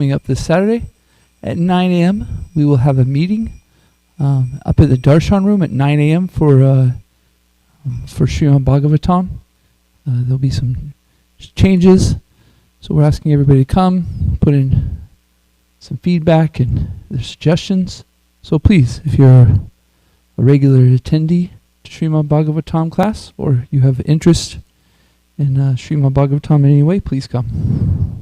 Coming up this Saturday at 9 a.m. we will have a meeting up at the Darshan room at 9 a.m. for Srimad Bhagavatam. There'll be some changes, so we're asking everybody to come, put in some feedback and their suggestions. So please, if you're a regular attendee to Srimad Bhagavatam class, or you have interest in Srimad Bhagavatam in any way, please come.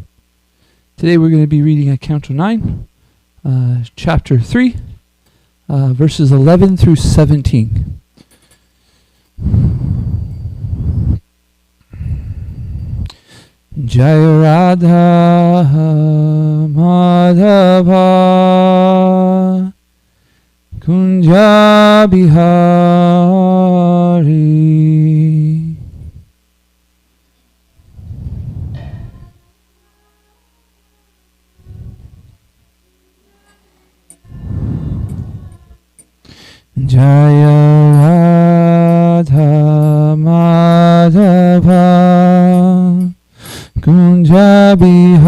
Today we're going to be reading at Canto 9, Chapter 3, verses 11 through 17. Jaya Radha Madhava Kunja Bihari Jaya Radha Madhava Kunja Bihari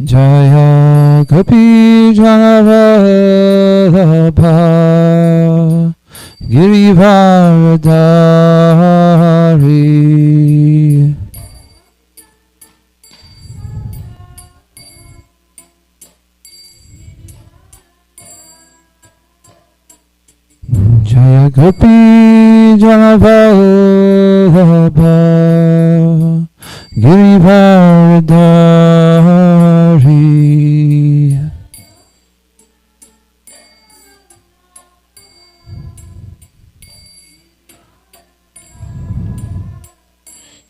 Jaya Gopi Janavallabha Girivardhari Jaya Gopi Janavallabha Girivardhari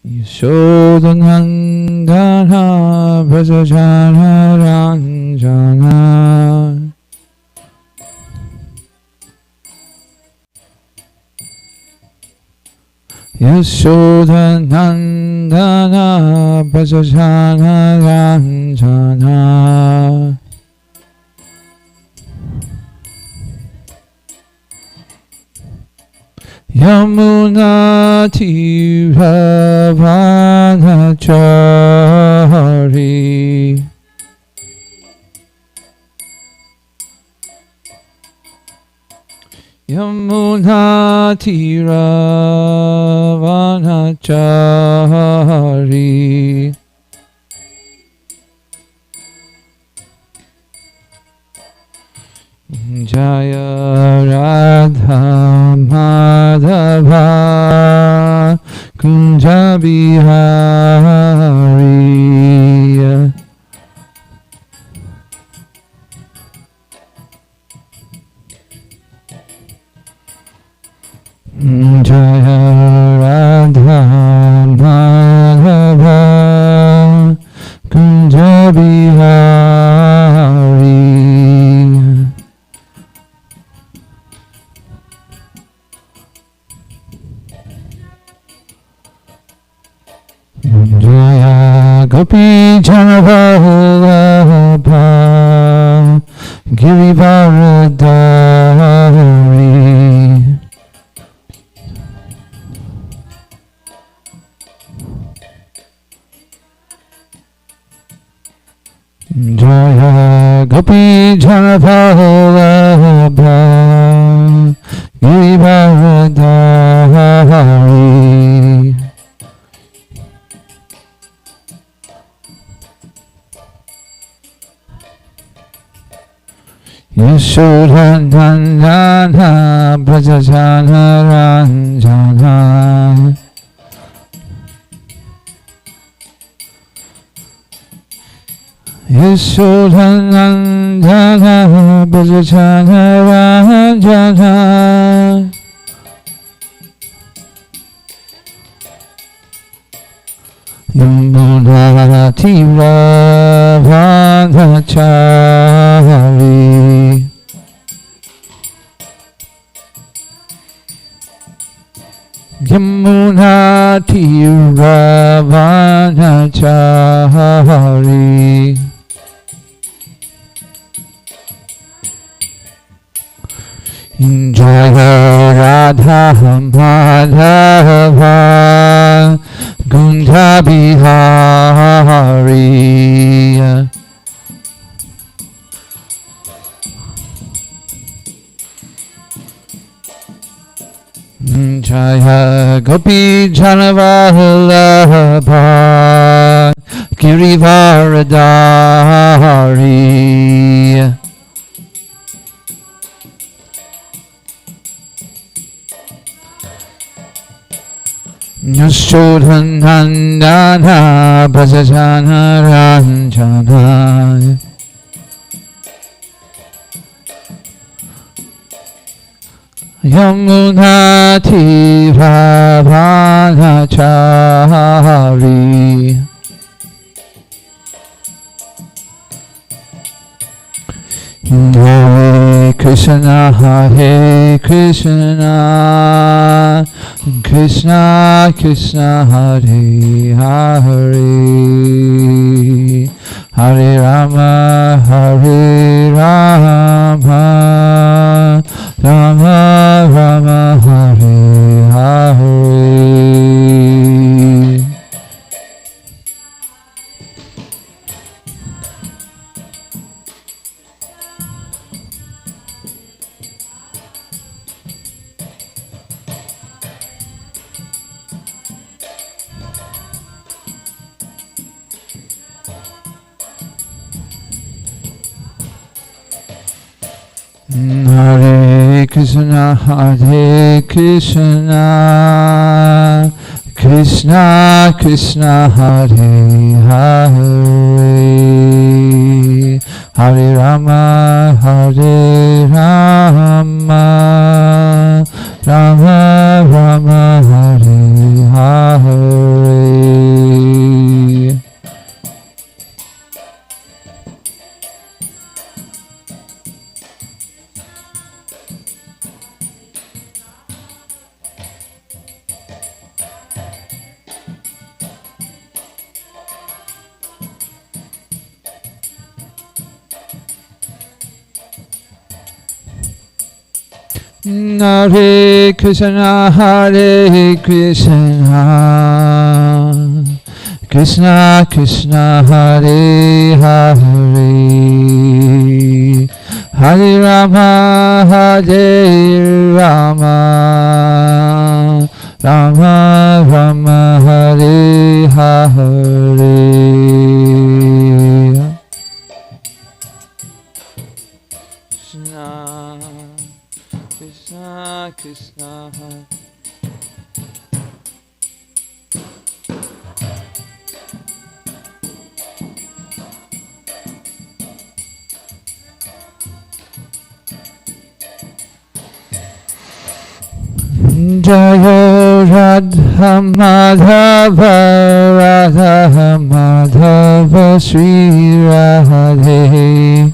Yashodanandana Brajajana Ranjana Yashodanandana Brajajana Ranjana Yamuna Tiravanachari Yamuna Tiravanachari Jaya Radha Madhava Kunja Bihari Jaya Radha Madhava Kunja Bihari Jaya Gopi Janavallabha Girivardhari Jaya Gopi Janavallabha Girivardhari Yashodanandana Brajajana Ranjana Yashodanandana Brajajana Ranjana Yamuna Tiravanachari Yamuna Tiravanachari Jaya Radha Madhava Kunda Bihari. Jaya Gopi Janavallabha Girivaradari. Yashodhanandana Brajajana Ranjana. Yamuna Tirabhanachari. Hare Krishna, Hare Krishna, Krishna Krishna, Hare Hare, Hare Rama, Hare Rama, Rama Rama, Hare Hare. Hare Krishna, Hare Krishna, Krishna Krishna, Hare Hare, Hare Rama, Hare Rama, Rama Rama, Hare Hare. Hare Krishna, Hare Krishna, Krishna Krishna, Hare Hare, Hare Rama, Hare Rama, Rama Rama, Hare Hare. Krishna Krishna. Jaya Radha Madhava, Radha Madhava, Sri Radhe.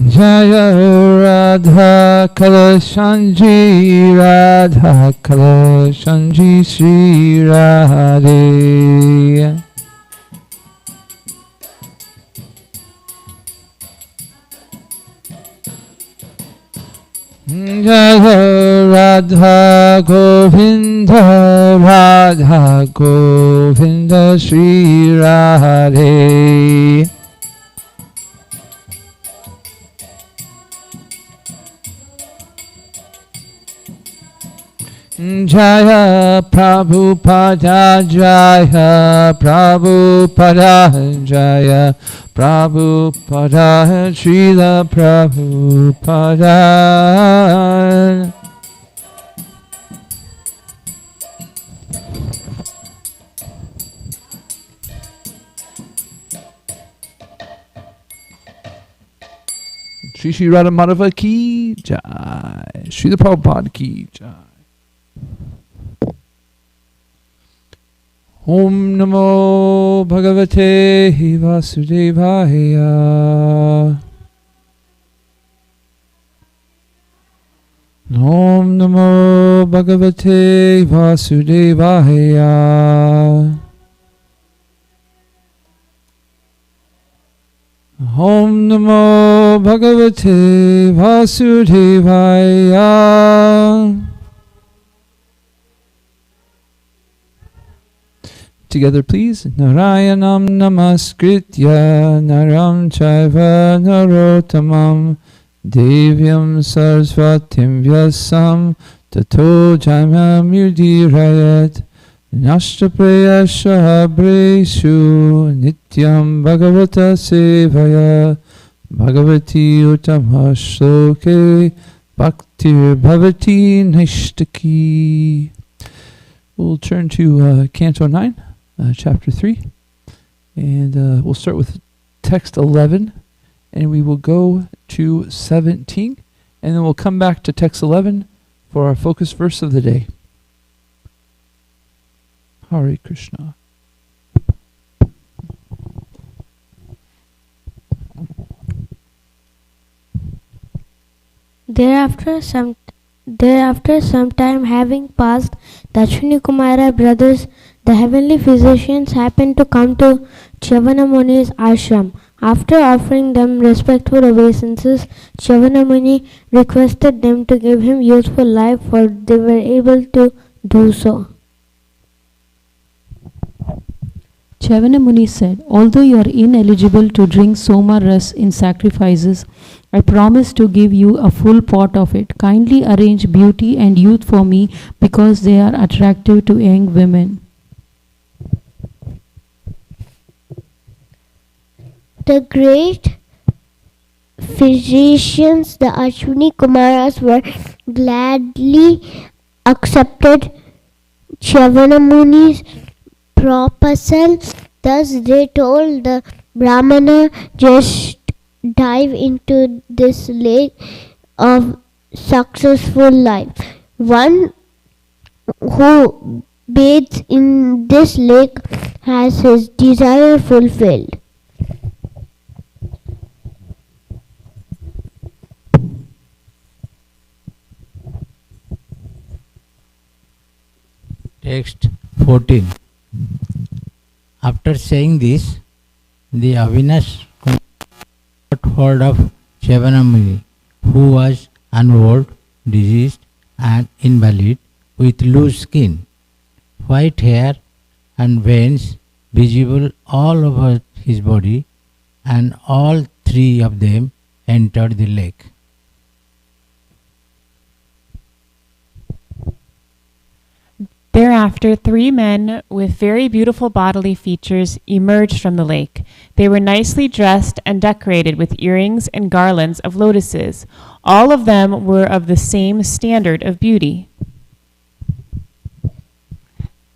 Jaya Radha Kalashanji, Radha Kalashanji, Sri Radhe. Jaya Radha Govinda, Radha Govinda, Sri Radhe. Jaya Prabhupada, Jaya Prabhupada, Jaya Prabhupada, Srila Prabhupada. Shri Radha Madhava ki jai, Srila Prabhupada ki jai. Om Namo Bhagavate Vasudevaya. Om Namo Bhagavate Vasudevaya. Bhagavate Vasudevaya. Together, please. Narayanam namaskritya naram chaiva narottamam devyam sarasvatim vyasam tato jaimam yudirayat nashtaprayasha breshu nityam bhagavata sevaya bhagavati utamashloke bhaktir bhavati nishtaki. We'll turn to Canto 9. Chapter 3, and we'll start with text 11, and we will go to 17, and then we'll come back to text 11 for our focus verse of the day. Hare Krishna. Thereafter, some time having passed, the Ashwini Kumara brothers, the heavenly physicians, happened to come to Chavana Muni's ashram. After offering them respectful obeisances, Chavana Muni requested them to give him useful life, for they were able to do so. Chavana Muni said, "Although you are ineligible to drink Soma Ras in sacrifices, I promise to give you a full pot of it. Kindly arrange beauty and youth for me, because they are attractive to young women." The great physicians, the Ashwini Kumaras, were gladly accepted Chavana Muni's proposal. Thus they told the Brahmana, "Just dive into this lake of successful life. One who bathes in this lake has his desire fulfilled." Text 14. After saying this, the Avinash got hold of Chavana Muni, who was old, diseased, and invalid, with loose skin, white hair, and veins visible all over his body, and all three of them entered the lake. Thereafter, 3 men with very beautiful bodily features emerged from the lake. They were nicely dressed and decorated with earrings and garlands of lotuses. All of them were of the same standard of beauty.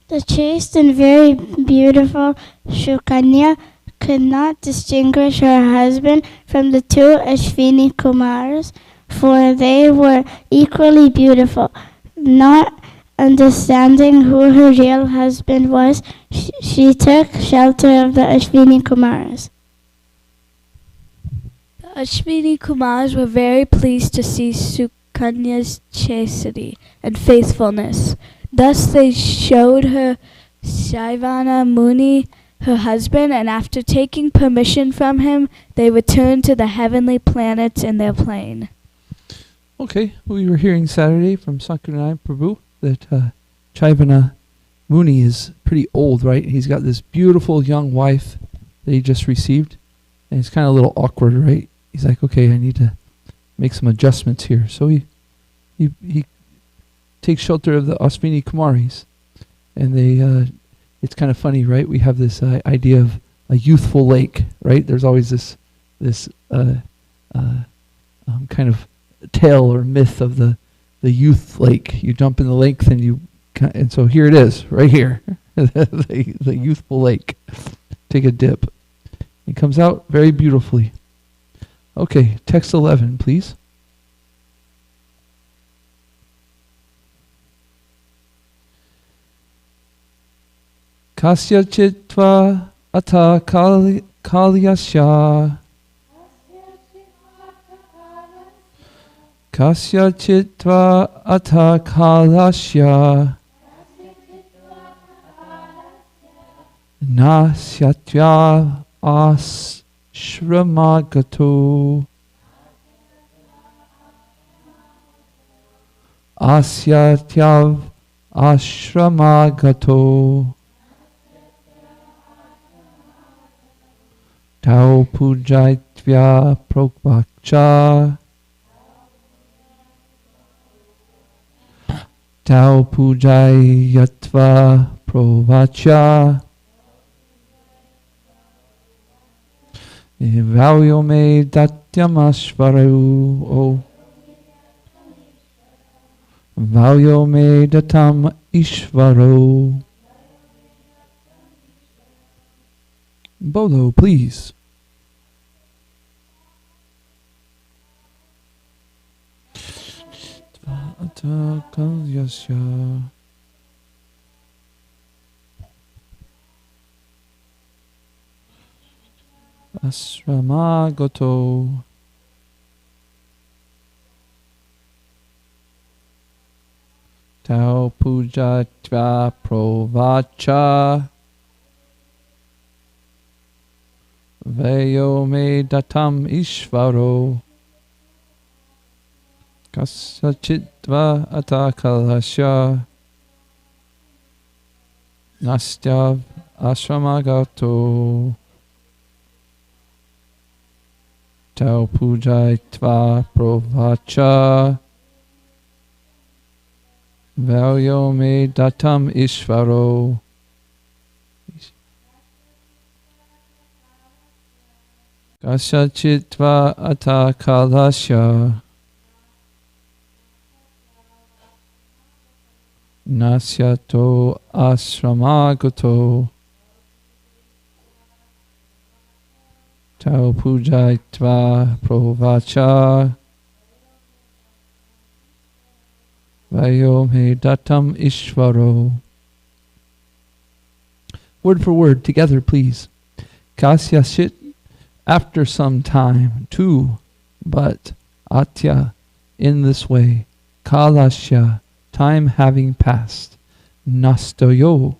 The chaste and very beautiful Shukanya could not distinguish her husband from the 2 Ashwini Kumars, for they were equally beautiful. Not understanding who her real husband was, she took shelter of the Ashwini Kumars. The Ashwini Kumars were very pleased to see Sukanya's chastity and faithfulness. Thus they showed her Shaivana Muni, her husband, and after taking permission from him, they returned to the heavenly planets in their plane. Okay, we were hearing Saturday from Sankaranaya Prabhu that Chaivana Muni is pretty old, right? He's got this beautiful young wife that he just received, and it's kind of a little awkward, right? He's like, okay, I need to make some adjustments here. So he takes shelter of the Ashwini Kumaris, and they it's kind of funny, right? We have this idea of a youthful lake, right? There's always this kind of tale or myth of the youth lake. You jump in the lake, and so here it is, right here, the youthful lake. Take a dip. It comes out very beautifully. Okay, text 11, please. Kasya chitva ata kalyasya. Kasya chitva ata kalasya. Nasyatya asramagato. asyatyav ashramagato tau pujaitya prokvacha tau pujayatva provacha Valyo me datyamashvaru Valyo me datam ishvaro. Bolo, please. Asramagoto Tau Pujatva Provacha Vayo Me Datam Ishvaro Kasachitva Atakalasya Nastyav Asramagato Tau Pujatva Provacha Valyo me datam ishvaro. Kasachitva atakalasya. Nasyato asramagoto. Tau pujaitva provacha. Vayo me datam ishvaro. Word for word, together please. Kasyashit, after some time, too, but atya, in this way. Kalasya, time having passed. Nastoyo,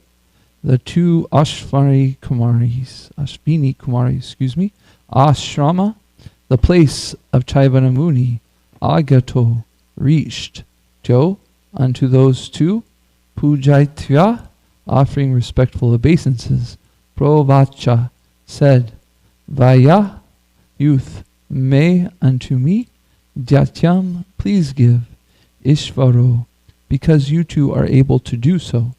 the two Ashvini Kumaris, Ashrama, the place of Chaivana Muni, Agato, reached. Jo, unto those two, Pujaitya, offering respectful obeisances, Provacha, said, Vaya, youth, me, unto me, Dyatyam, please give, Ishvaro, because you two are able to do so.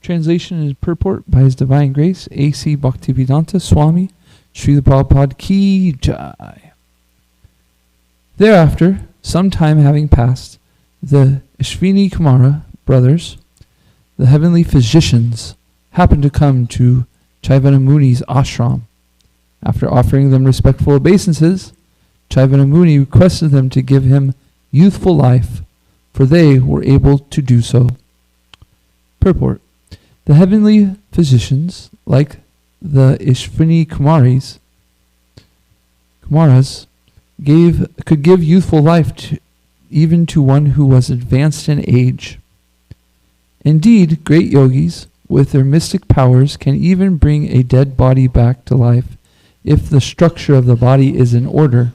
Translation and purport by His Divine Grace, A.C. Bhaktivedanta Swami, Srila Prabhupada Ki Jai. Thereafter, some time having passed, the Ashvini Kumara brothers, the heavenly physicians, happened to come to Chaivana Muni's ashram. After offering them respectful obeisances, Chaivana Muni requested them to give him youthful life, for they were able to do so. Purport. The heavenly physicians, like the Ashvini Kumaras, could give youthful life even to one who was advanced in age. Indeed, great yogis, with their mystic powers, can even bring a dead body back to life if the structure of the body is in order.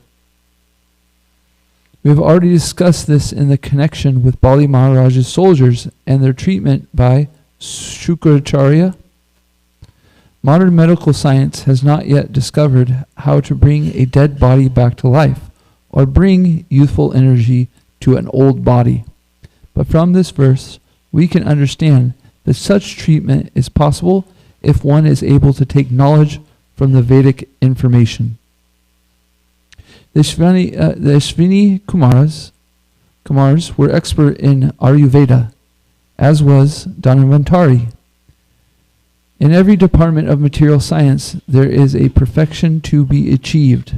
We have already discussed this in the connection with Bali Maharaj's soldiers and their treatment by Shukracharya. Modern medical science has not yet discovered how to bring a dead body back to life or bring youthful energy to an old body. But from this verse, we can understand that such treatment is possible if one is able to take knowledge from the Vedic information. The Ashvini Kumars were expert in Ayurveda, as was Dhanvantari. In every department of material science, there is a perfection to be achieved.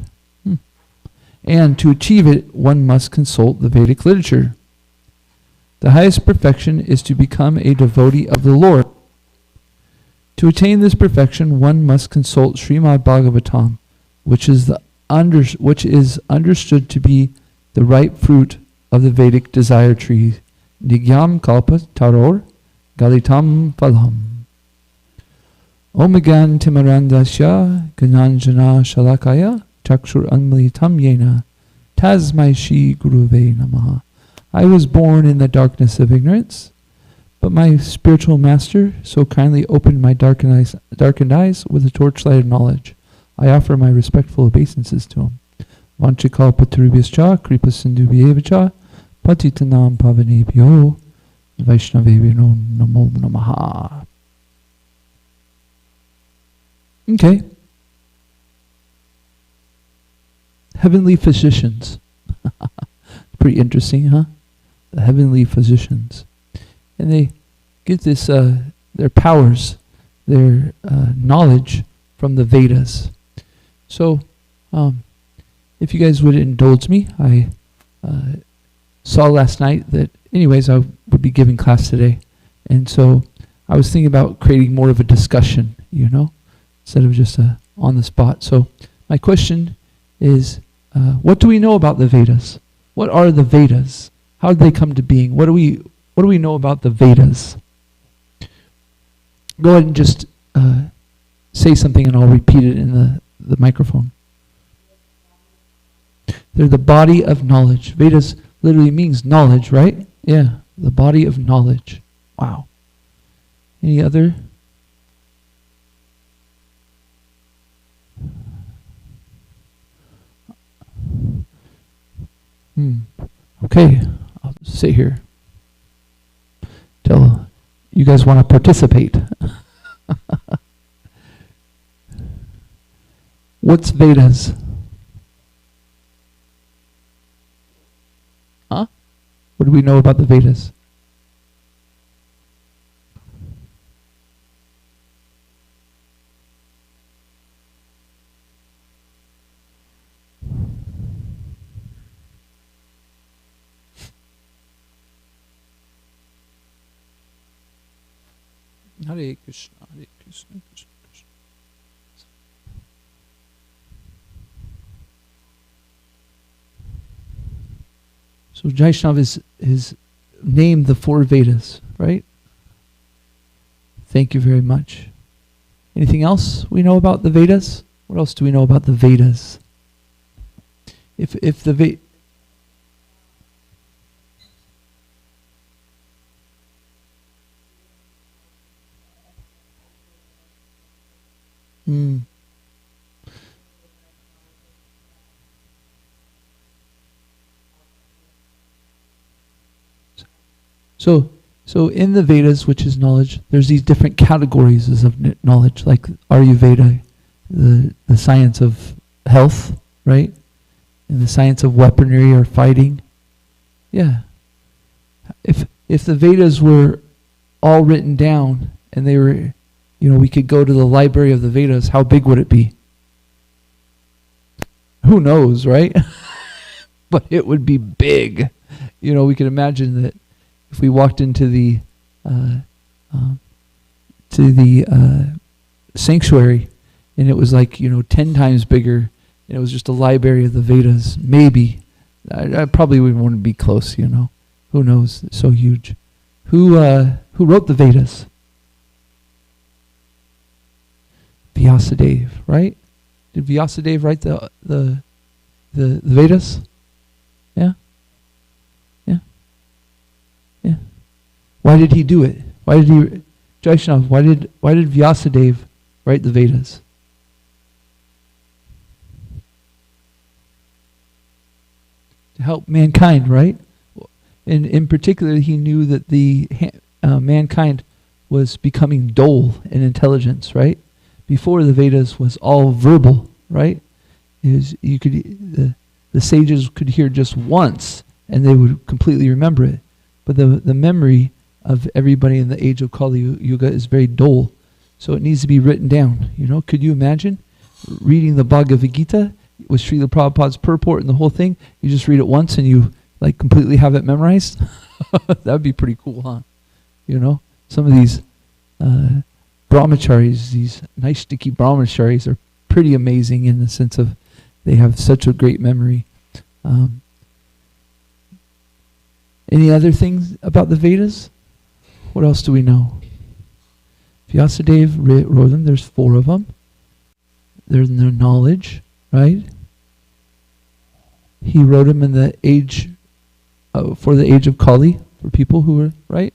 And to achieve it, one must consult the Vedic literature. The highest perfection is to become a devotee of the Lord. To attain this perfection, one must consult Srimad Bhagavatam, which is understood to be the ripe fruit of the Vedic desire tree. Nigyam kalpa taror galitam phalam. Omegan timarandasya gananjana shalakaya Chakshur Anmalitam Yena Tasmai Shri Guruve Namaha. I was born in the darkness of ignorance, but my spiritual master so kindly opened my darkened eyes with a torchlight of knowledge. I offer my respectful obeisances to him. Vanchikal paturubhyascha, kripa sindhubhyevacha, patitanam pavanebhyo, vaishnavebhyo namo namaha. Okay. Heavenly physicians. Pretty interesting, huh? The heavenly physicians. And they get this, their powers, their knowledge from the Vedas. So, if you guys would indulge me, I saw last night that, anyways, I would be giving class today. And so I was thinking about creating more of a discussion, instead of just on the spot. So my question is, what do we know about the Vedas? What are the Vedas? How did they come to being? What do we know about the Vedas? Go ahead and just say something and I'll repeat it in the microphone. They're the body of knowledge. Vedas literally means knowledge, right? Yeah, the body of knowledge. Wow. Any other? Okay, I'll sit here. Till you guys want to participate. What's Vedas? Huh? What do we know about the Vedas? Hare Krishna, Hare Krishna, Krishna Krishna. So Vaishnav is named the 4 Vedas, right? Thank you very much. Anything else we know about the Vedas? What else do we know about the Vedas? If the So in the Vedas, which is knowledge, there's these different categories of knowledge, like Ayurveda, the science of health, right? And the science of weaponry or fighting. Yeah. If the Vedas were all written down and they were, we could go to the library of the Vedas, how big would it be? Who knows, right? But it would be big. We could imagine that if we walked into the sanctuary and it was like 10 times bigger and it was just a library of the Vedas, maybe I probably wouldn't want to be close. Who knows? It's so huge. Who wrote the Vedas? Vyasadeva, right? Did Vyasadeva write the Vedas? Yeah. Why did he do it? Vaishnav, why did Vyasadeva write the Vedas? To help mankind, right? And in particular, he knew that the mankind was becoming dull in intelligence, right? Before the Vedas was all verbal, right? The sages could hear just once and they would completely remember it. But the memory of everybody in the age of Kali Yuga is very dull. So it needs to be written down. Could you imagine reading the Bhagavad Gita with Srila Prabhupada's purport and the whole thing? You just read it once and you completely have it memorized? That would be pretty cool, huh? Some of these brahmacharis, these Naishtiki brahmacharis are pretty amazing in the sense of they have such a great memory. Any other things about the Vedas? What else do we know? Vyasadeva wrote them. There's 4 of them. They're in their knowledge, right? He wrote them in the age for the age of Kali, for people who were, right?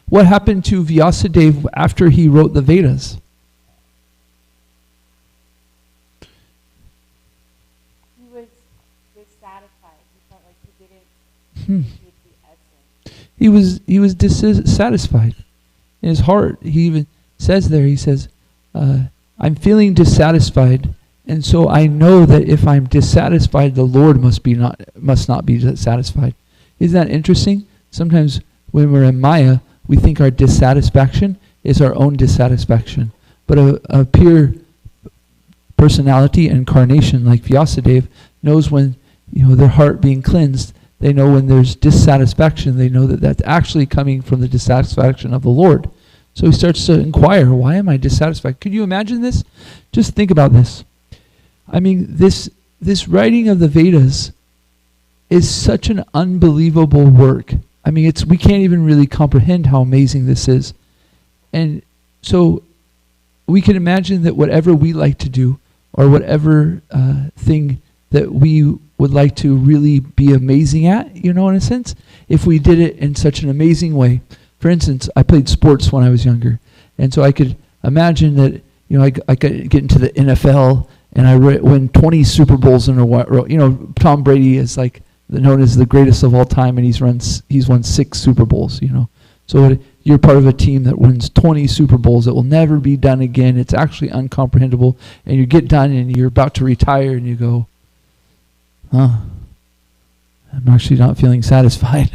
What happened to Vyasadeva after he wrote the Vedas? He was dissatisfied. He felt like he didn't get the essence. He was dissatisfied in his heart. He even says there, he says, I'm feeling dissatisfied, and so I know that if I'm dissatisfied, the Lord must not be satisfied. Isn't that interesting? Sometimes when we're in Maya, we think our dissatisfaction is our own dissatisfaction. But a pure personality incarnation like Vyasadeva knows when, their heart being cleansed, they know when there's dissatisfaction, they know that that's actually coming from the dissatisfaction of the Lord. So he starts to inquire, why am I dissatisfied? Could you imagine this? Just think about this. I mean, this writing of the Vedas is such an unbelievable work. I mean, we can't even really comprehend how amazing this is. And so we can imagine that whatever we like to do, or whatever thing that we would like to really be amazing at, in a sense, if we did it in such an amazing way. For instance, I played sports when I was younger, and so I could imagine that, I could get into the NFL and I win 20 Super Bowls in a row. Tom Brady is known as the greatest of all time, and he's won 6 Super Bowls. So you're part of a team that wins 20 Super Bowls. It will never be done again. It's actually uncomprehendable. And you get done and you're about to retire, and you go, I'm actually not feeling satisfied.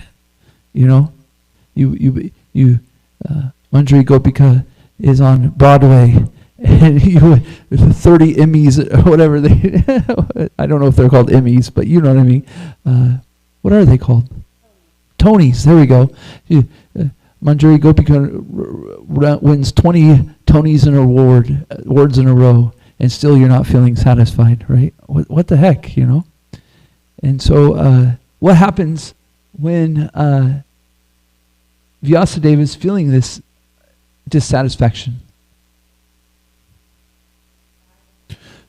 Manjari Gopika is on Broadway, and with 30 Emmys or whatever I don't know if they're called Emmys, but you know what I mean. What are they called? Tonys. There we go. Manjari Gopika wins 20 Tonys in awards in a row, and still you're not feeling satisfied, right? What the heck, And so what happens when Vyasadeva is feeling this dissatisfaction?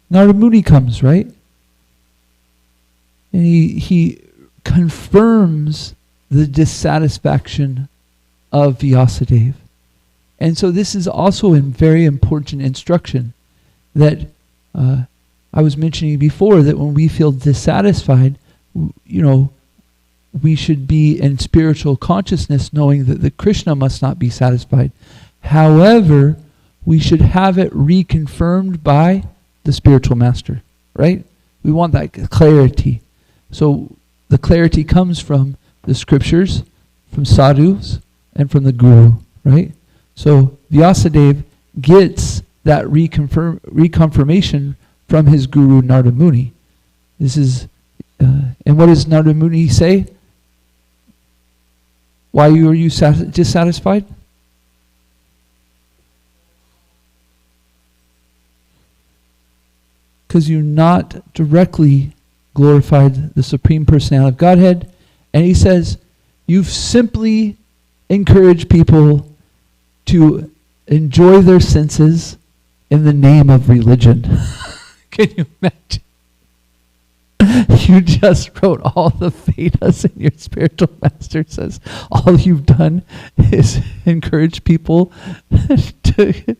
Narada Muni comes, right? And he confirms the dissatisfaction of Vyasadeva. And so this is also a very important instruction that I was mentioning before, that when we feel dissatisfied, we should be in spiritual consciousness knowing that the Krishna must not be satisfied. However, we should have it reconfirmed by the spiritual master, right? We want that clarity. So the clarity comes from the scriptures, from sadhus, and from the guru, right? So Vyasadeva gets that reconfirmation from his guru Narada Muni. This is, and what does Narada Muni say? Why are you dissatisfied? Because you're not directly glorified the Supreme Personality of Godhead. And he says, you've simply encouraged people to enjoy their senses in the name of religion. Can you imagine? You just wrote all the Vedas, and your spiritual master says all you've done is encourage people to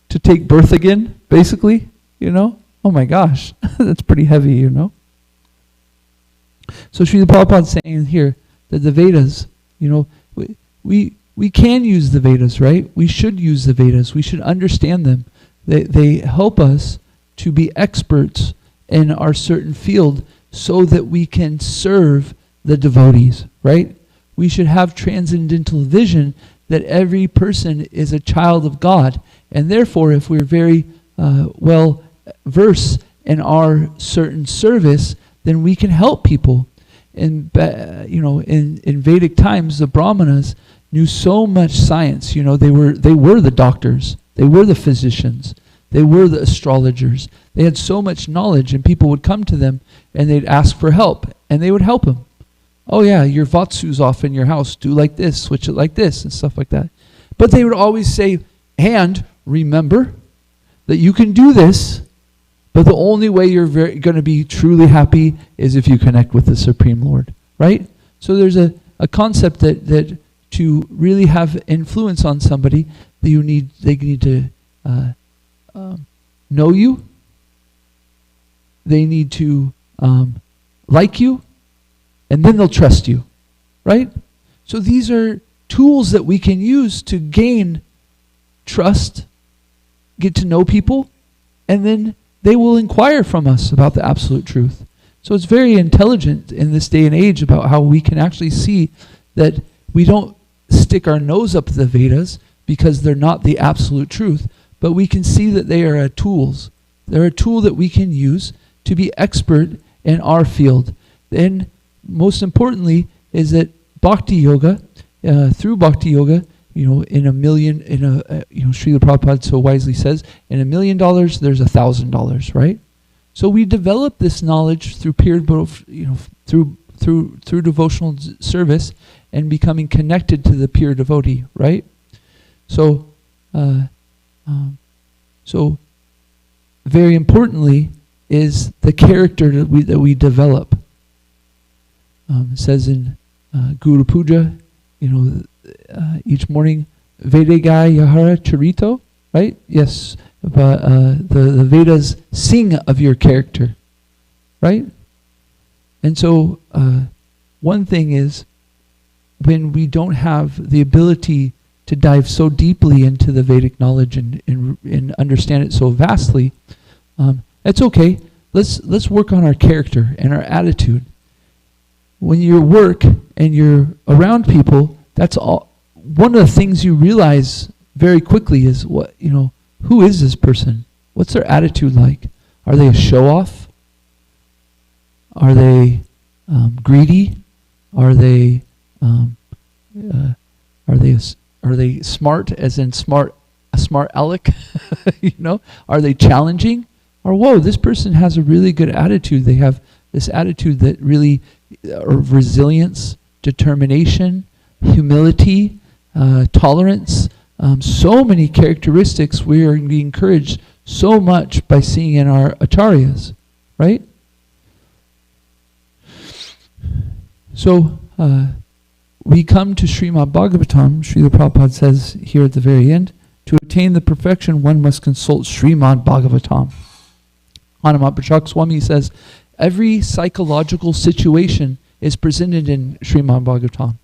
take birth again, basically, Oh my gosh, that's pretty heavy, So Srila Prabhupada is saying here that the Vedas, we can use the Vedas, right? We should use the Vedas. We should understand them. They help us to be experts in our certain field so that we can serve the devotees, right? We should have transcendental vision that every person is a child of God. And therefore, if we're very well versed in our certain service, then we can help people. In Vedic times, the Brahmanas knew so much science. They were the doctors, they were the physicians, they were the astrologers. They had so much knowledge, and people would come to them and they'd ask for help, and they would help them. Oh yeah, your Vatsu's off in your house. Do like this, switch it like this, and stuff like that. But they would always say, and remember that you can do this, but the only way you're going to be truly happy is if you connect with the Supreme Lord. right? So there's a concept that to really have influence on somebody, they need to know you, they need to like you, and then they'll trust you, right? So these are tools that we can use to gain trust, get to know people, and then they will inquire from us about the absolute truth. So it's very intelligent in this day and age about how we can actually see that we don't stick our nose up the Vedas because they're not the absolute truth, but we can see that they are tools. They're a tool that we can use to be expert in our field. And most importantly is that Bhakti Yoga, through Bhakti Yoga, Srila Prabhupada so wisely says, in $1 million, there's $1,000, right? So we develop this knowledge through through devotional service and becoming connected to the pure devotee, right? So, very importantly is the character that we develop. It says in Guru Puja, each morning, Vedega Yahara Charito, right? Yes, but the Vedas sing of your character, right? And so one thing is, when we don't have the ability to dive so deeply into the Vedic knowledge and understand it so vastly, it's okay. Let's work on our character and our attitude. When you work and you're around people, that's all. One of the things you realize very quickly is who is this person? What's their attitude like? Are they a show-off? Are they greedy? Are they smart, as in a smart aleck? Are they challenging? Or whoa, this person has a really good attitude. They have this attitude that really of resilience, determination, humility, tolerance. So many characteristics we are being encouraged so much by seeing in our acharyas, right? So we come to Srimad Bhagavatam. Srila Prabhupada says here at the very end, to attain the perfection, one must consult Srimad Bhagavatam. Hanumat Prachak Swami says, every psychological situation is presented in Srimad Bhagavatam,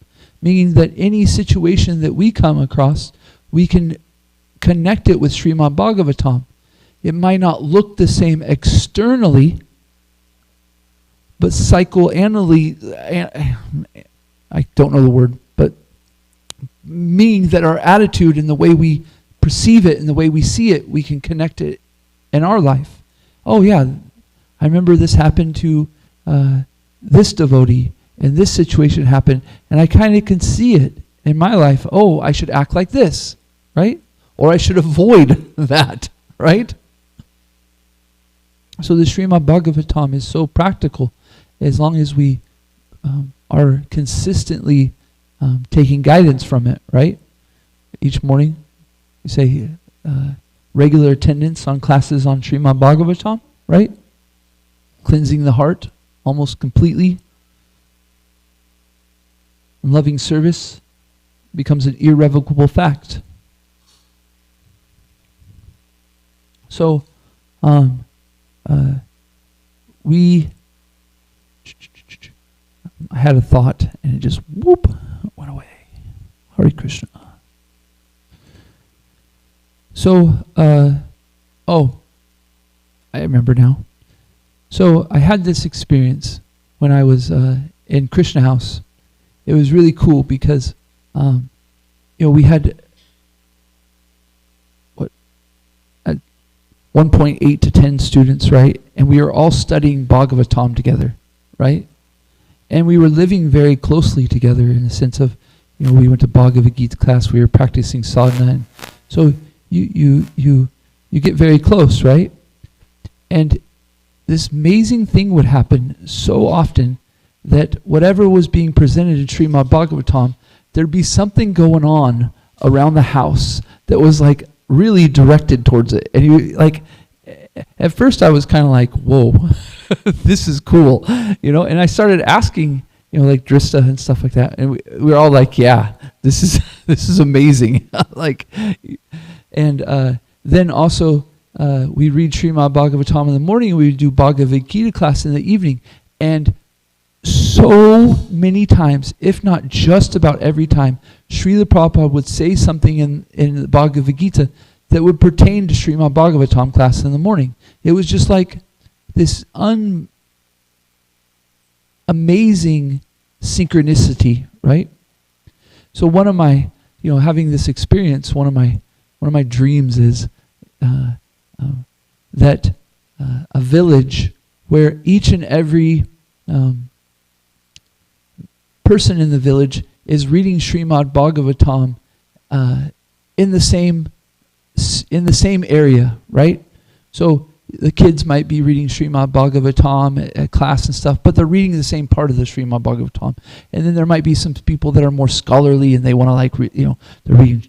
meaning that any situation that we come across, we can connect it with Srimad Bhagavatam. It might not look the same externally, but psychoanalytically, I don't know the word, but meaning that our attitude and the way we perceive it and the way we see it, we can connect it in our life. Oh yeah, I remember this happened to this devotee, and this situation happened, and I kind of can see it in my life. Oh, I should act like this, right? Or I should avoid that, right? So the Srimad Bhagavatam is so practical as long as we are consistently taking guidance from it, right? Each morning, you say regular attendance on classes on Srimad Bhagavatam, right? Cleansing the heart almost completely. And loving service becomes an irrevocable fact. So, I had a thought and it just went away. Hare Krishna. So, I remember now. So I had this experience when I was in Krishna House. It was really cool because, we had 1.8 to 10 students, right? And we were all studying Bhagavatam together, right? And we were living very closely together in the sense of, we went to Bhagavad Gita class, we were practicing sadhana, and so you get very close, right? And this amazing thing would happen so often that whatever was being presented in Srimad Bhagavatam, there'd be something going on around the house that was like really directed towards it. And at first I was kind of like, whoa, this is cool, and I started asking like Drista and stuff like that. And we're all like, yeah, this is amazing. Like, and then also we read Srimad Bhagavatam in the morning, and we do Bhagavad Gita class in the evening. And so many times, if not just about every time, Srila Prabhupada would say something in the Bhagavad Gita that would pertain to Srimad Bhagavatam class in the morning. It was just like this amazing synchronicity, right? So one of my, having this experience, one of my dreams is that a village where each and every person in the village is reading Srimad Bhagavatam in the same area, right? So the kids might be reading Srimad Bhagavatam at class and stuff, but they're reading the same part of the Srimad Bhagavatam. And then there might be some people that are more scholarly and they want to they're reading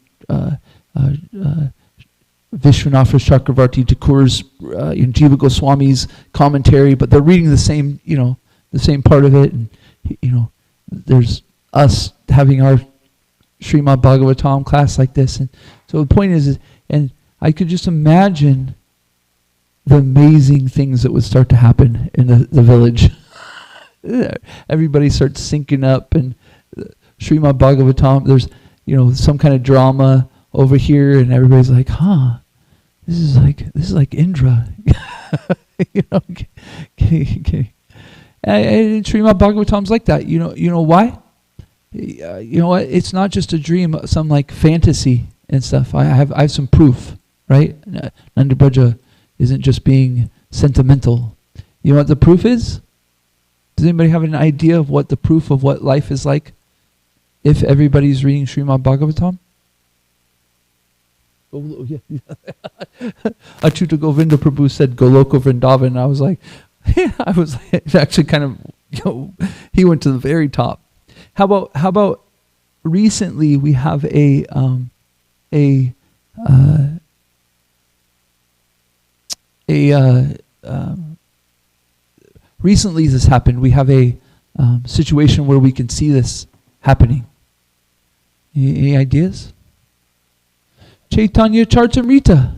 Vishwanath Chakravarti Thakur's Jiva Goswami's commentary, but they're reading the same, the same part of it. And there's us having our Srimad Bhagavatam class like this. And so the point is, and I could just imagine the amazing things that would start to happen in the village. Everybody starts syncing up, and Srimad Bhagavatam, there's some kind of drama over here, and everybody's like, this is like Indra. Okay. And Srimad Bhagavatam's like that. You know why? You know what? It's not just a dream, some like fantasy and stuff. I have some proof, right? Nanda Braja isn't just being sentimental. You know what the proof is? Does anybody have an idea of what the proof of what life is like if everybody's reading Srimad Bhagavatam? Achyuta Govinda Prabhu said Goloka Vrindavan. I was like, actually kind of, he went to the very top. How about recently we have recently this happened. We have a situation where we can see this happening. Any ideas? Chaitanya Charitamrita.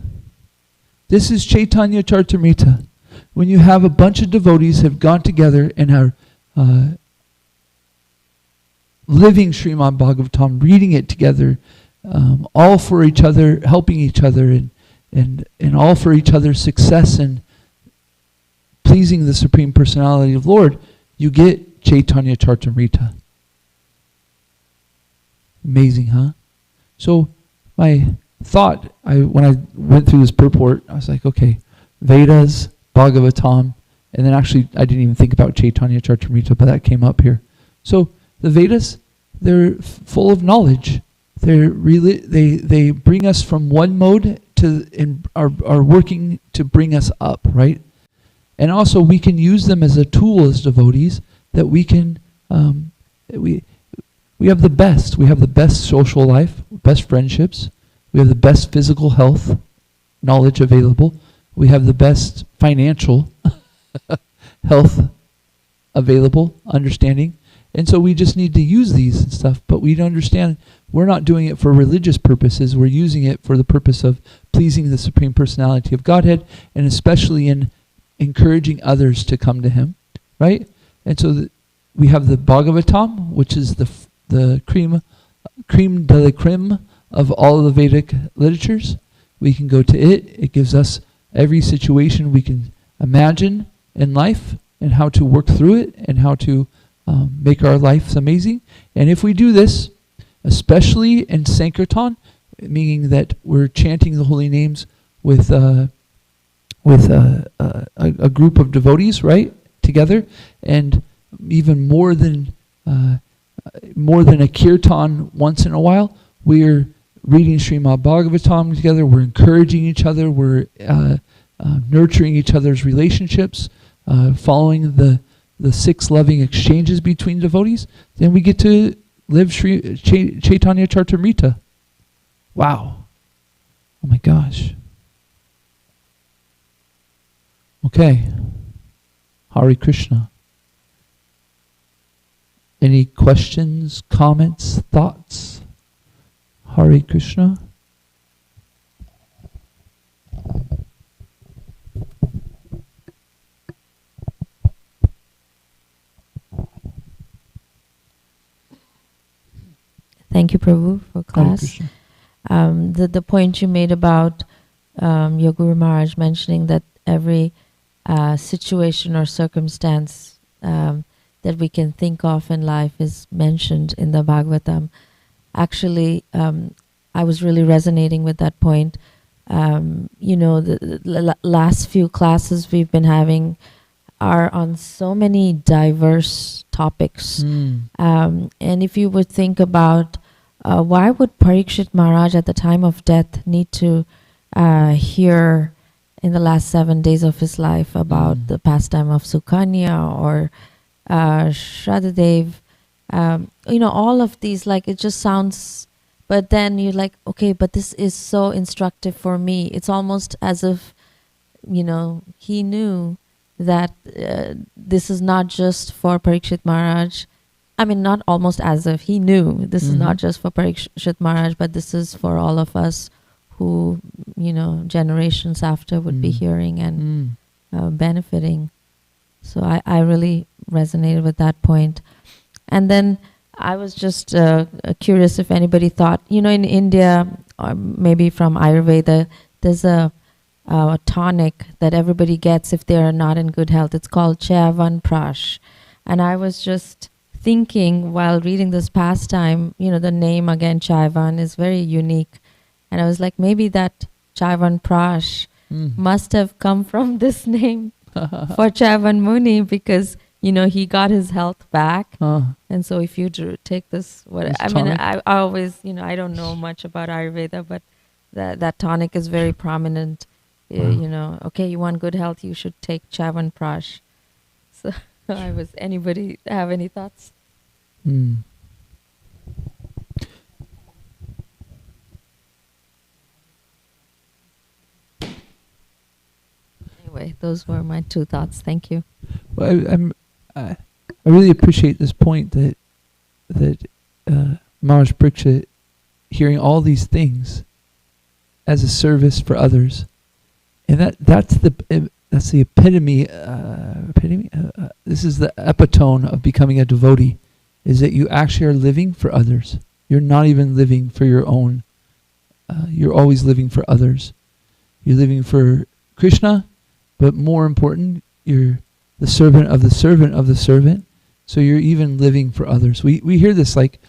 This is Chaitanya Charitamrita. When you have a bunch of devotees have gone together and are living Srimad Bhagavatam, reading it together, all for each other, helping each other, and all for each other's success and pleasing the Supreme Personality of Lord, you get Chaitanya Charitamrita. Amazing, huh? So my thought, when I went through this purport, I was like, okay, Vedas, Bhagavatam, and then actually I didn't even think about Chaitanya Charitamrita, but that came up here. So the Vedas, they're full of knowledge. They bring us from one mode to and are working to bring us up, right? And also we can use them as a tool as devotees that we can we have the best. We have the best social life, best friendships. We have the best physical health knowledge available. We have the best financial health available, understanding. And so we just need to use these and stuff, but we understand we're not doing it for religious purposes. We're using it for the purpose of pleasing the Supreme Personality of Godhead, and especially in encouraging others to come to Him, right? And so we have the Bhagavatam, which is the creme de la creme of all of the Vedic literatures. We can go to it. It gives us every situation we can imagine in life and how to work through it and how to make our lives amazing. And if we do this, especially in Sankirtan, meaning that we're chanting the holy names with a group of devotees, right, together, and even more than a kirtan once in a while, we're reading Srimad Bhagavatam together, we're encouraging each other, we're nurturing each other's relationships, following the 6 loving exchanges between devotees, then we get to live Chaitanya Charitamrita. Wow. Oh my gosh. Okay. Hare Krishna. Any questions, comments, thoughts? Hare Krishna. Thank you, Prabhu, for Hare class. Krishna. The point you made about your Guru Maharaj mentioning that every situation or circumstance that we can think of in life is mentioned in the Bhagavatam. Actually, I was really resonating with that point. The last few classes we've been having are on so many diverse topics. And if you would think about why would Parikshit Maharaj at the time of death need to hear in the last 7 days of his life about the pastime of Sukanya or Shraddhadev, all of these, like, it just sounds, but then you're like, okay, but this is so instructive for me. It's almost as if, he knew that this is not just for Parikshit Maharaj. I mean, not almost as if he knew this is not just for Parikshit Maharaj, but this is for all of us who, generations after would be hearing and benefiting. So I really resonated with that point. And then I was just curious if anybody thought, in India, or maybe from Ayurveda, there's a tonic that everybody gets if they are not in good health. It's called Chavan Prash. And I was just thinking while reading this pastime, the name again, Chavan, is very unique. And I was like, maybe that Chavan Prash must have come from this name for Chavan Muni, because, he got his health back. And so if you take this, I always, I don't know much about Ayurveda, but that tonic is very prominent. Okay, you want good health, you should take Chavan Prash. So anybody have any thoughts? Anyway, those were my 2 thoughts. Thank you. Well, I really appreciate this point that Maharaj Parikshit, hearing all these things as a service for others, and that's the epitome. This is the epitome of becoming a devotee, is that you actually are living for others. You're not even living for your own. You're always living for others. You're living for Krishna, but more important, you're the servant of the servant of the servant. So you're even living for others. We hear this like,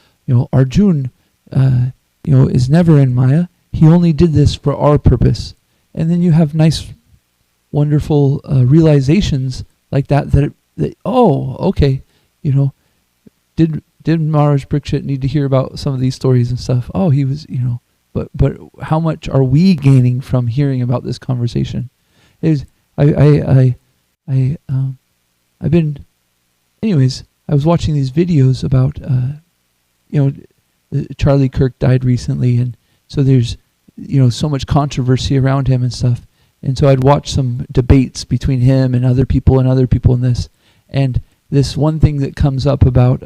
Arjun, is never in Maya. He only did this for our purpose. And then you have nice, wonderful realizations like that okay, did Maharaj Parikshit need to hear about some of these stories and stuff? Oh, he was, but how much are we gaining from hearing about this conversation? I was watching these videos about, Charlie Kirk died recently, and so there's, so much controversy around him and stuff. And so I'd watch some debates between him and other people in this. And this one thing that comes up about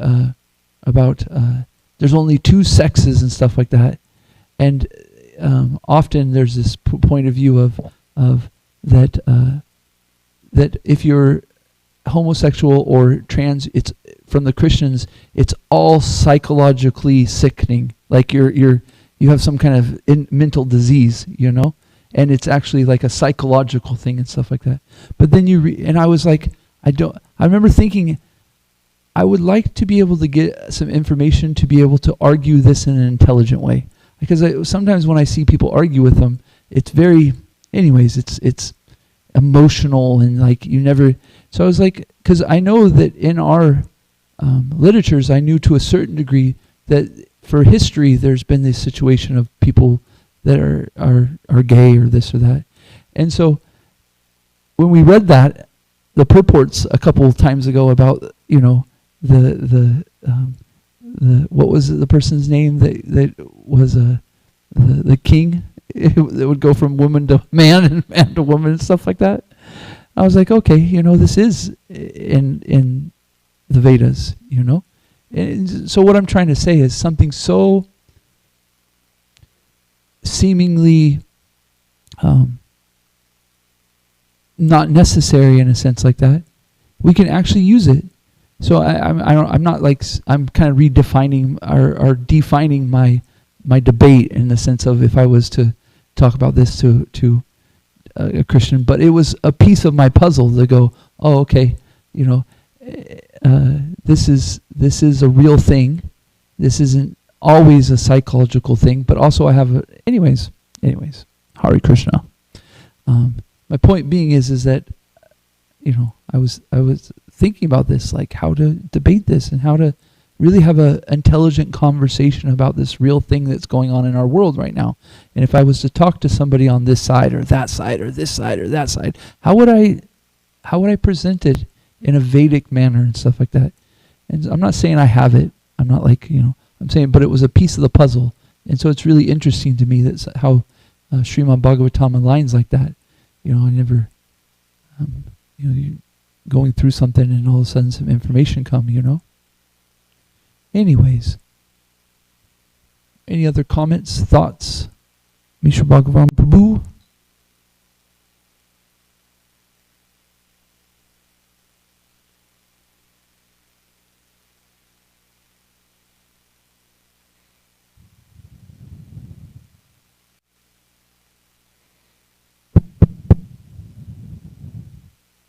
there's only 2 sexes and stuff like that. And often there's this point of view of that if you're homosexual or trans, it's from the Christians, it's all psychologically sickening. Like you have some kind of mental disease, and it's actually like a psychological thing and stuff like that. But then and I was like, I remember thinking, I would like to be able to get some information to be able to argue this in an intelligent way. Because sometimes when I see people argue with them, it's very, it's emotional and like you never. So I was like, because I know that in our literatures, I knew to a certain degree that for history, there's been this situation of people that are gay or this or that. And so when we read that, the purports a couple of times ago about, the what was the person's name that was the king that would go from woman to man and man to woman and stuff like that. I was like, okay, this is in the Vedas, And so what I'm trying to say is something so seemingly not necessary in a sense like that, we can actually use it. So I'm not like, I'm kind of redefining or defining my debate in the sense of if I was to talk about this to a Christian, but it was a piece of my puzzle to go, oh, okay, you know, this is a real thing. This isn't always a psychological thing, but also I have anyways, Hare Krishna. My point being is that, you know, I was thinking about this, like how to debate this and how to really have an intelligent conversation about this real thing that's going on in our world right now. And if I was to talk to somebody on this side or that side or this side or that side, how would I present it in a Vedic manner and stuff like that? And I'm not saying I have it. I'm not like, you know, I'm saying, but it was a piece of the puzzle. And so it's really interesting to me that's how Srimad Bhagavatam aligns like that. You know, I never, you know, you're going through something and all of a sudden some information come, you know. Anyways, any other comments, thoughts? Mishra Bhagavan Prabhu?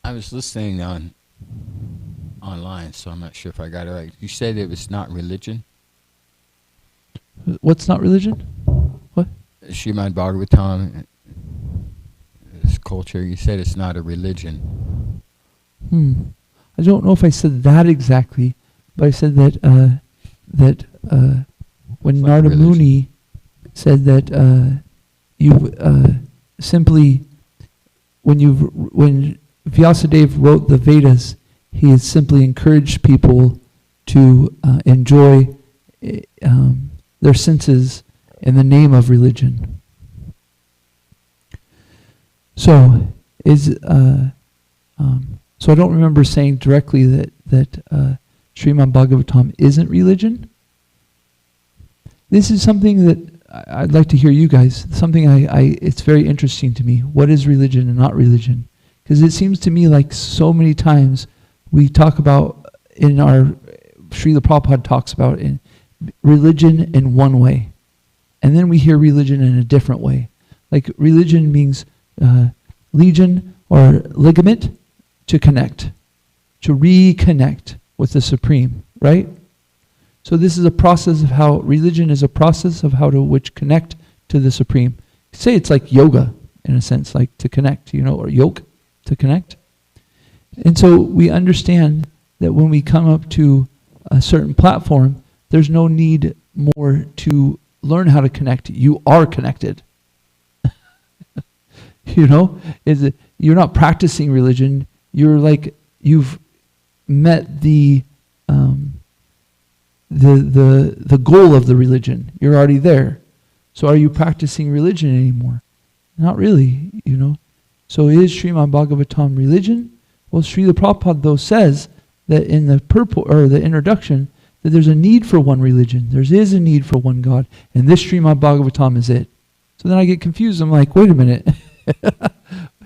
I was listening online, so I'm not sure if I got it right. You said it was not religion? What's not religion? What? Srimad Bhagavatam, this culture, you said it's not a religion. I don't know if I said that exactly, but I said that when Narada Muni said that you simply, when Vyasadeva wrote the Vedas, he has simply encouraged people to enjoy their senses in the name of religion. So so I don't remember saying directly that Srimad Bhagavatam isn't religion. This is something that I'd like to hear you guys. Something it's very interesting to me. What is religion and not religion? Because it seems to me like so many times we talk about in our, Srila Prabhupada talks about in religion in one way. And then we hear religion in a different way. Like religion means legion or ligament, to connect, to reconnect with the Supreme, right? So this is a process of how, religion is a process of how to which connect to the Supreme. Say it's like yoga, in a sense, like to connect, you know, or yoke, to connect. And so we understand that when we come up to a certain platform, there's no need more to learn how to connect. You are connected. You know, you're not practicing religion. You're like, you've met the goal of the religion. You're already there. So are you practicing religion anymore? Not really, you know. So is Srimad Bhagavatam religion? Well, Srila Prabhupada though says that in the the introduction that there's a need for one religion. There is a need for one God, and this Srimad Bhagavatam is it. So then I get confused. I'm like, wait a minute,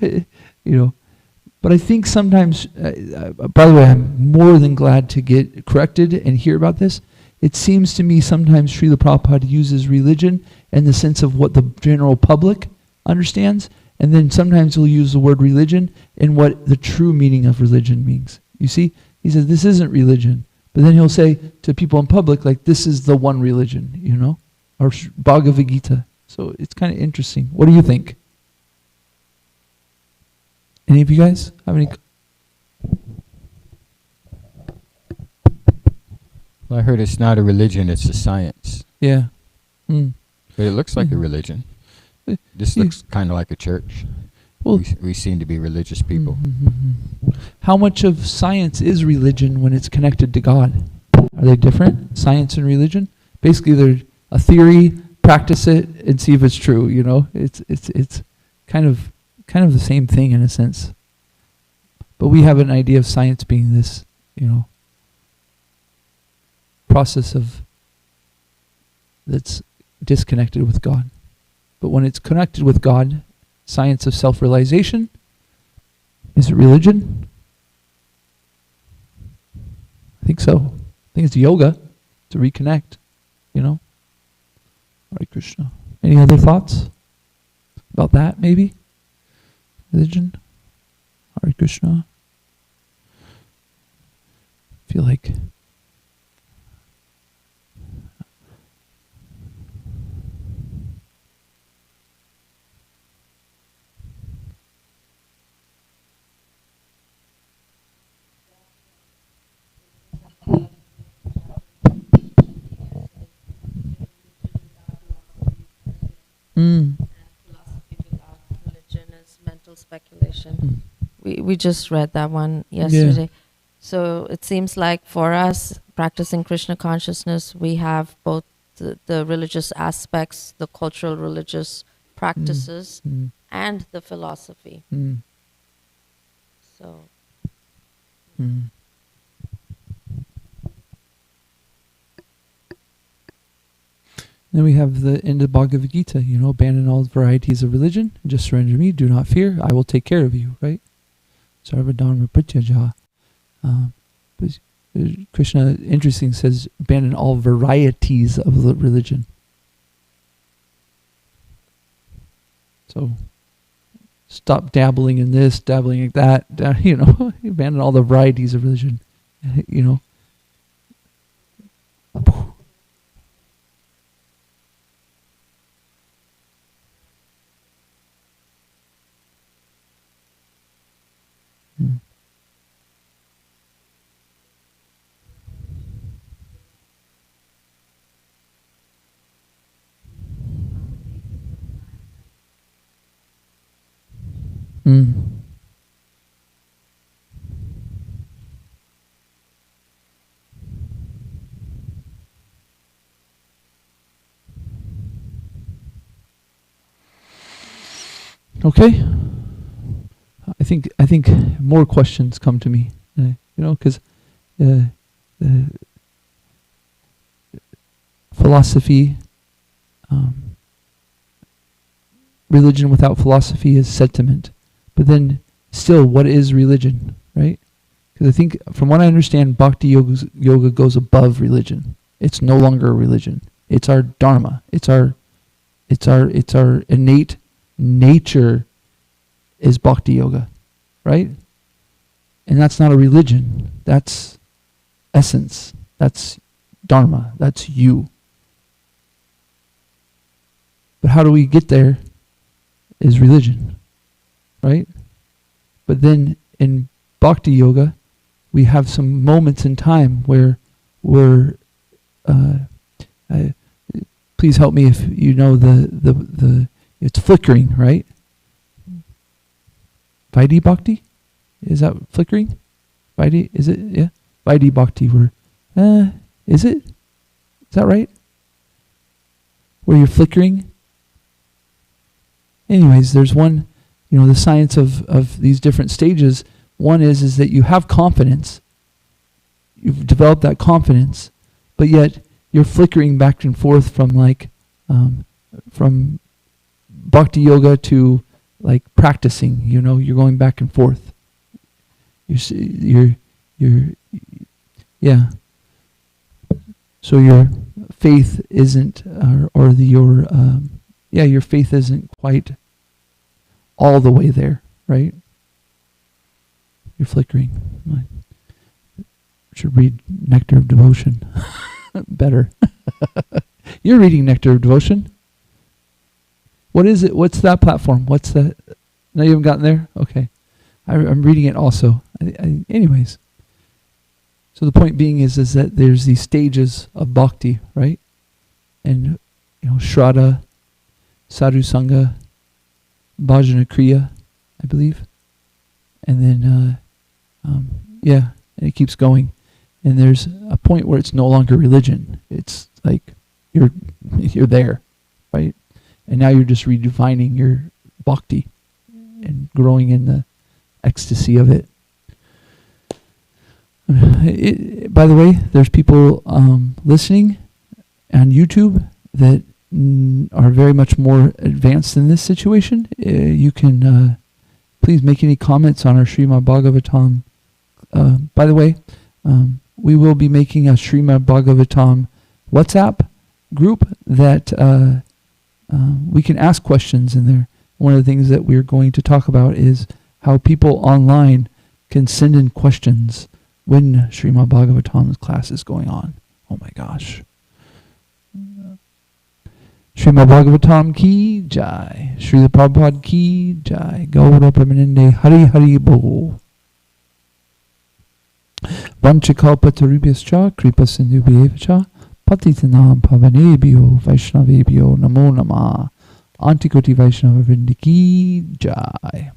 you know. But I think sometimes, by the way, I'm more than glad to get corrected and hear about this. It seems to me sometimes Srila Prabhupada uses religion in the sense of what the general public understands, and then sometimes he'll use the word religion in what the true meaning of religion means. You see? He says, this isn't religion. But then he'll say to people in public, like, this is the one religion, you know? Or Bhagavad Gita. So it's kind of interesting. What do you think? Any of you guys have any? Well, I heard it's not a religion, it's a science. Yeah. But it looks like a religion. This looks kind of like a church. Well, we seem to be religious people. How much of science is religion when it's connected to God? Are they different? Science and religion? Basically, they're a theory, practice it, and see if it's true, you know? It's kind of the same thing in a sense. But we have an idea of science being this, you know, process of that's disconnected with God. But when it's connected with God, science of self-realization, is it religion? I think so. I think it's yoga to reconnect, you know? Hare Krishna. Any other thoughts about that, maybe? Religion? Hare Krishna. I feel like Philosophy without religion is mental speculation. We just read that one yesterday. Yeah. So it seems like for us, practicing Krishna consciousness, we have both the religious aspects, the cultural religious practices, and the philosophy. So. Then we have the end of Bhagavad Gita, you know, abandon all varieties of religion, just surrender to me, do not fear, I will take care of you, right? Sarva dharma pratyaja. Krishna, interesting, says abandon all varieties of religion. So stop dabbling in this, dabbling in that, you know, abandon all the varieties of religion, you know. Okay. I think more questions come to me, you know, because philosophy, religion without philosophy is sentiment. But then, still, what is religion, right? Because I think, from what I understand, Bhakti yoga goes above religion. It's no longer a religion. It's our dharma. It's our innate nature is Bhakti yoga, right? And that's not a religion. That's essence. That's dharma. That's you. But how do we get there is religion, right? But then in Bhakti yoga, we have some moments in time where we're, please help me if you know the it's flickering, right? Vaidhi Bhakti? Is that flickering? Vaidhi, is it? Yeah. Vaidhi Bhakti, is it? Is that right? Where you're flickering? Anyways, there's one, you know, the science of these different stages. One is that you have confidence. You've developed that confidence, but yet you're flickering back and forth from from Bhakti yoga to like practicing, you know, you're going back and forth. You're yeah. So your faith isn't, your faith isn't quite all the way there, right? You're flickering. I should read Nectar of Devotion better. You're reading Nectar of Devotion. What is it? What's that platform? What's that? No, you haven't gotten there? Okay. I'm reading it also. Anyways. So the point being is that there's these stages of bhakti, right? And, you know, Shraddha, Sadhu Sangha, Bhajana Kriya, I believe. And then, and it keeps going. And there's a point where it's no longer religion. It's like you're there, right? And now you're just redefining your bhakti and growing in the ecstasy of it. By the way, there's people listening on YouTube that are very much more advanced in this situation. You can please make any comments on our Srimad Bhagavatam. By the way, we will be making a Srimad Bhagavatam WhatsApp group that we can ask questions in there. One of the things that we're going to talk about is how people online can send in questions when Srimad Bhagavatam's class is going on. Oh my gosh. Srimad Bhagavatam ki jai. Srila Prabhupada ki jai. Gaura Pramanande Hari Hari Bol. Vanchakalpatarubhyascha kripa sindhubhyevacha patitanam pavanebhyo vaishnavebhyo namo namah. Antikoti Vaishnava Vrindi ki jai.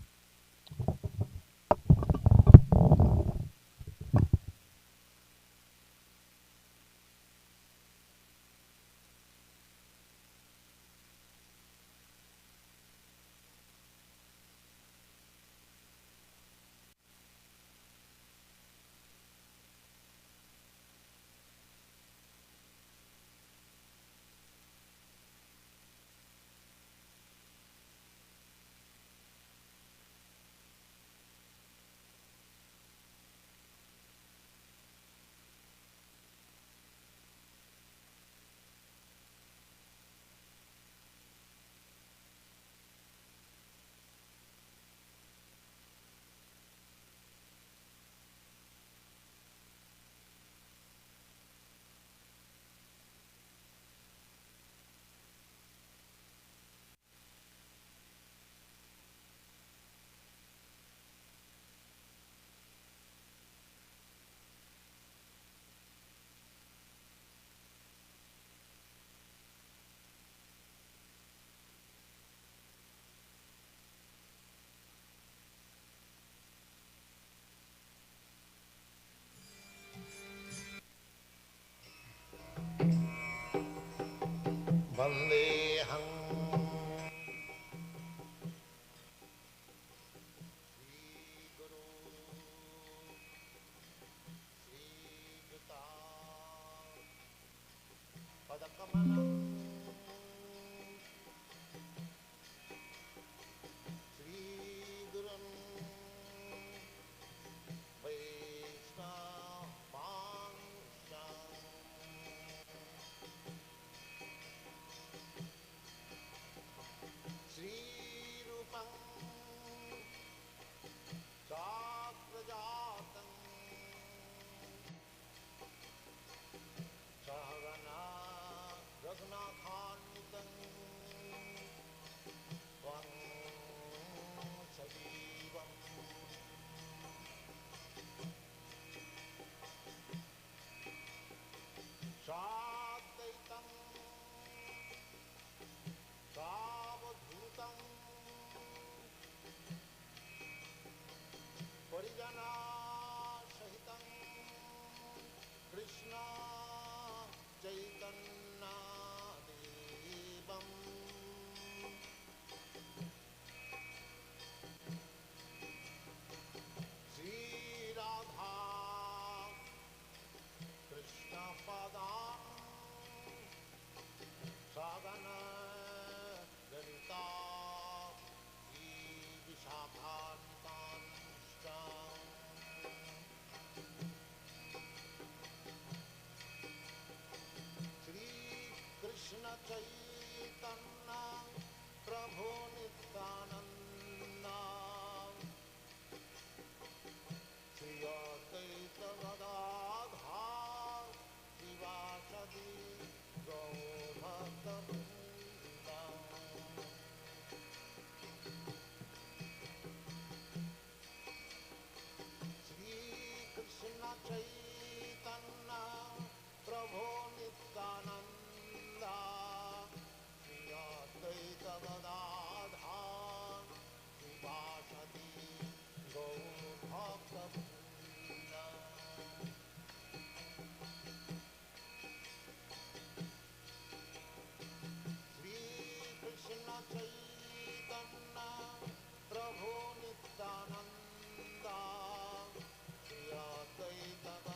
Prabhu Nityananda Shri Advaita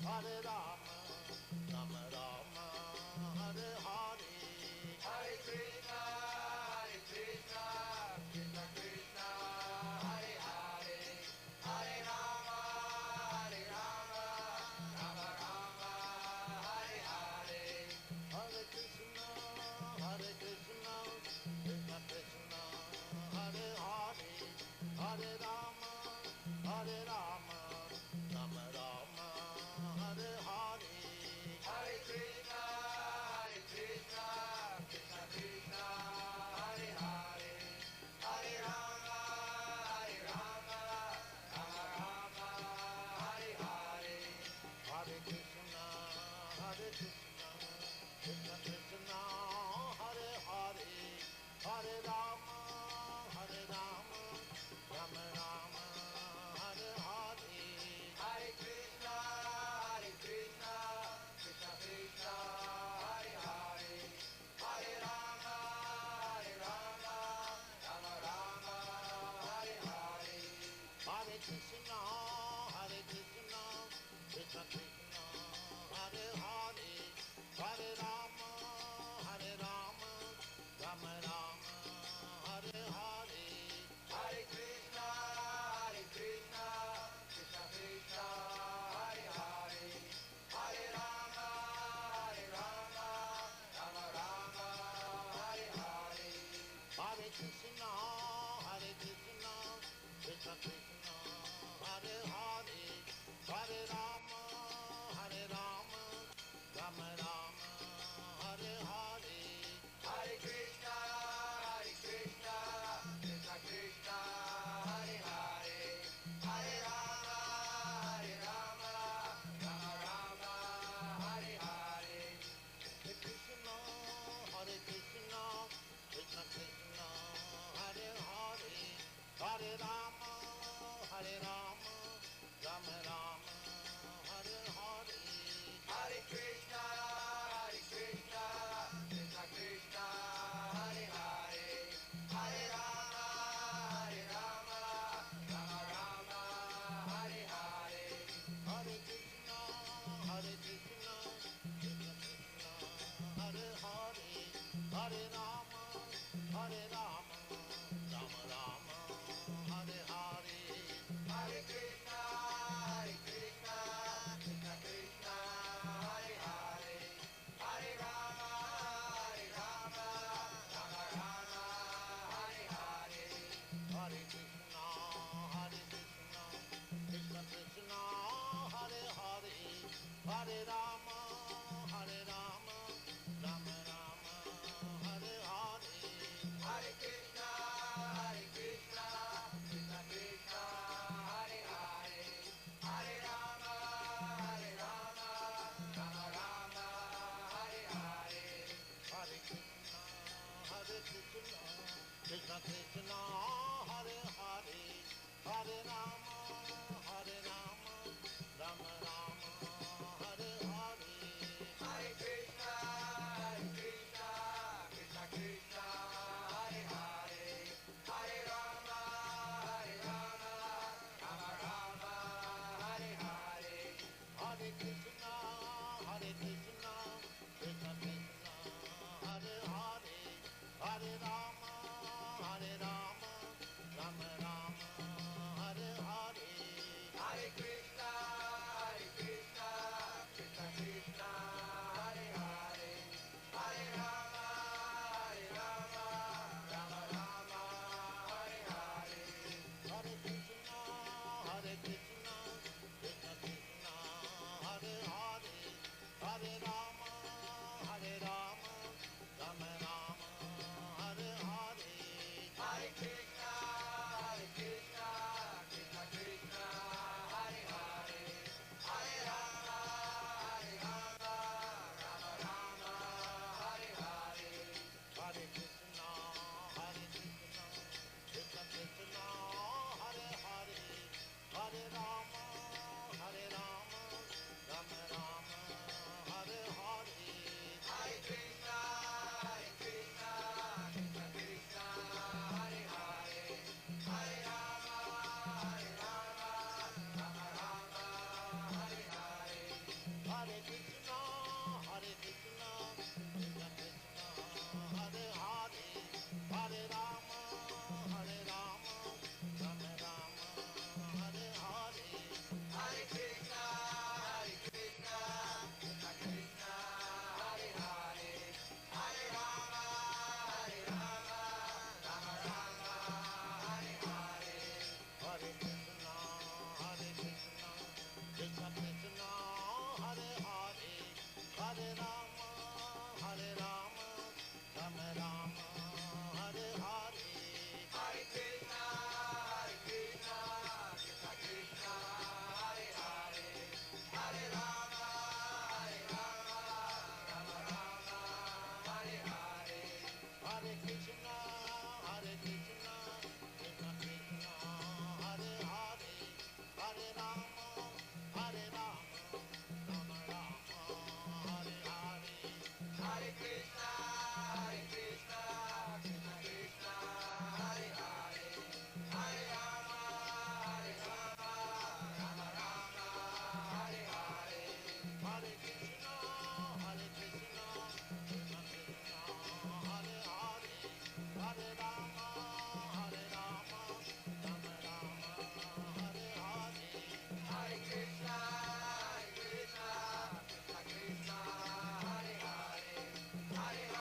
Hare Rama,